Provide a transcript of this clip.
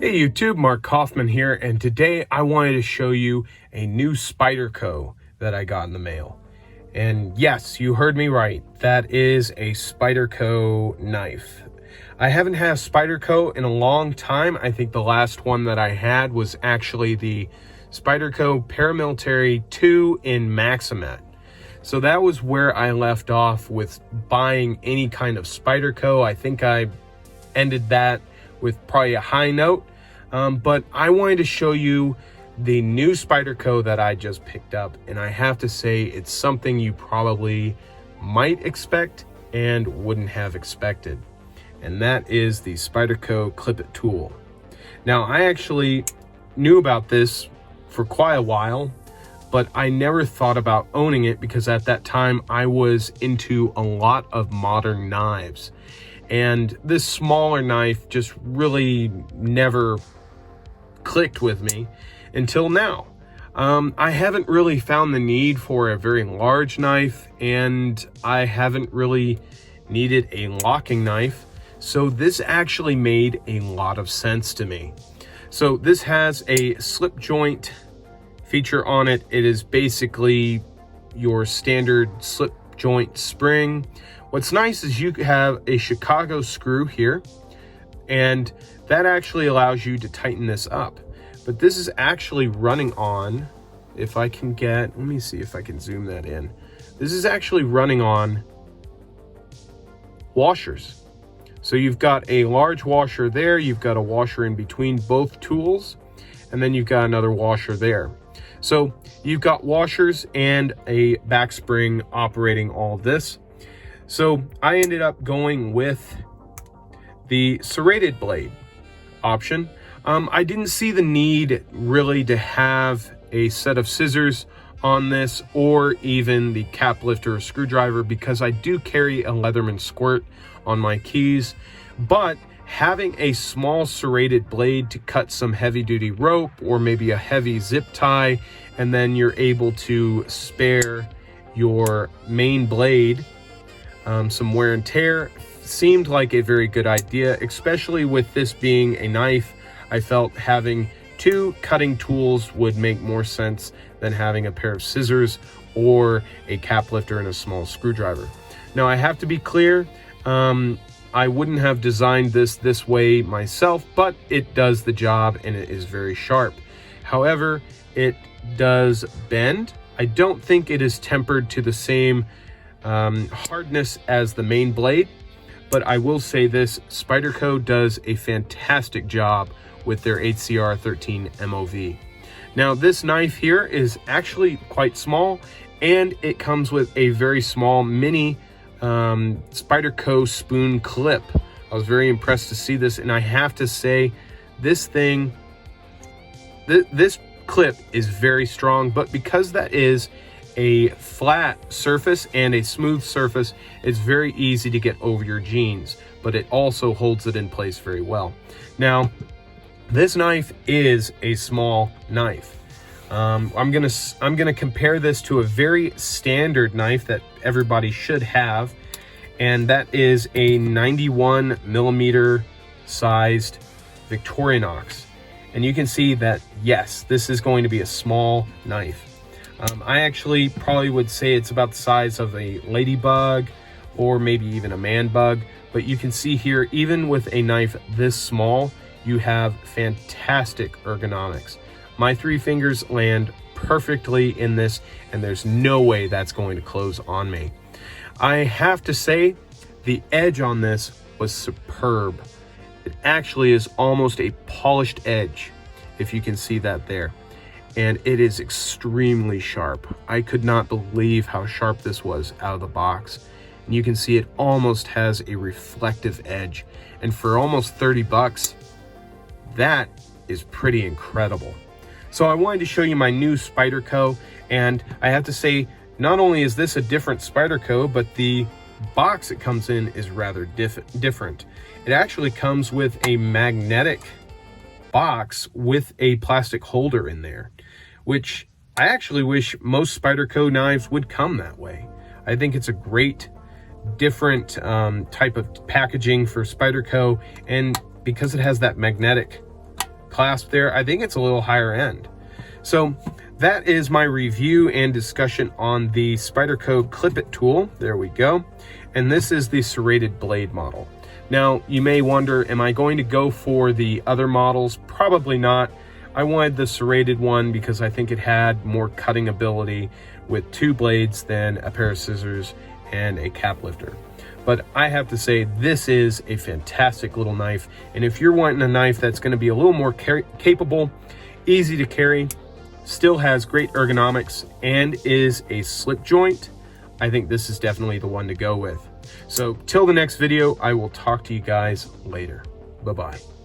Hey YouTube, Mark Kaufman here, and today I wanted to show you a new Spyderco that I got in the mail. And yes, you heard me right, that is a Spyderco knife. I haven't had a Spyderco in a long time. I think the last one that I had was actually the Spyderco Paramilitary 2 in Maximat. So that was where I left off with buying any kind of Spyderco. I think I ended that with probably a high note, but I wanted to show you the new Spyderco that I just picked up, and I have to say it's something you probably might expect and wouldn't have expected, and that is the Spyderco ClipItTool. Now, I actually knew about this for quite a while, but I never thought about owning it because at that time I was into a lot of modern knives. And this smaller knife just really never clicked with me until now. I haven't really found the need for a very large knife, and I haven't really needed a locking knife. So this actually made a lot of sense to me. So this has a slip joint feature on it. It is basically your standard slip joint spring. What's nice is you have a Chicago screw here, and that actually allows you to tighten this up. But this is actually running on, if I can get, let me see if I can zoom that in. This is actually running on washers. So you've got a large washer there, you've got a washer in between both tools, and then you've got another washer there. So you've got washers and a back spring operating all of this. So I ended up going with the serrated blade option. I didn't see the need really to have a set of scissors on this or even the cap lifter or screwdriver because I do carry a Leatherman squirt on my keys, but having a small serrated blade to cut some heavy duty rope or maybe a heavy zip tie, and then you're able to spare your main blade some wear and tear, seemed like a very good idea, especially with this being a knife. I felt having two cutting tools would make more sense than having a pair of scissors or a cap lifter and a small screwdriver. Now, I have to be clear, I wouldn't have designed this way myself, but it does the job and it is very sharp. However, it does bend. I don't think it is tempered to the same hardness as the main blade, but I will say this, Spyderco does a fantastic job with their HCR 13 MOV. Now, this knife here is actually quite small, and it comes with a very small mini Spyderco spoon clip. I was very impressed to see this, and I have to say this thing, this clip is very strong, but because that is a flat surface and a smooth surface, it's very easy to get over your jeans, but it also holds it in place very well. Now, this knife is a small knife. I'm gonna compare this to a very standard knife that everybody should have, and that is a 91 millimeter sized Victorinox. And you can see that, yes, this is going to be a small knife. I actually probably would say it's about the size of a ladybug or maybe even a man bug, but you can see here, even with a knife this small, you have fantastic ergonomics. My three fingers land perfectly in this, and there's no way that's going to close on me. I have to say, the edge on this was superb. It actually is almost a polished edge, if you can see that there. And it is extremely sharp. I could not believe how sharp this was out of the box. And you can see it almost has a reflective edge. And for almost 30 bucks, that is pretty incredible. So I wanted to show you my new Spyderco, and I have to say, not only is this a different Spyderco, but the box it comes in is rather different. It actually comes with a magnetic box with a plastic holder in there, which I actually wish most Spyderco knives would come that way. I think it's a great different type of packaging for Spyderco, and because it has that magnetic clasp there. I think it's a little higher end. So that is my review and discussion on the Spyderco ClipItTool. There we go. And this is the serrated blade model. Now, you may wonder, am I going to go for the other models? Probably not. I wanted the serrated one because I think it had more cutting ability with 2 blades than a pair of scissors and a cap lifter. But I have to say, this is a fantastic little knife. And if you're wanting a knife that's going to be a little more capable, easy to carry, still has great ergonomics, and is a slip joint, I think this is definitely the one to go with. So till the next video, I will talk to you guys later. Bye-bye.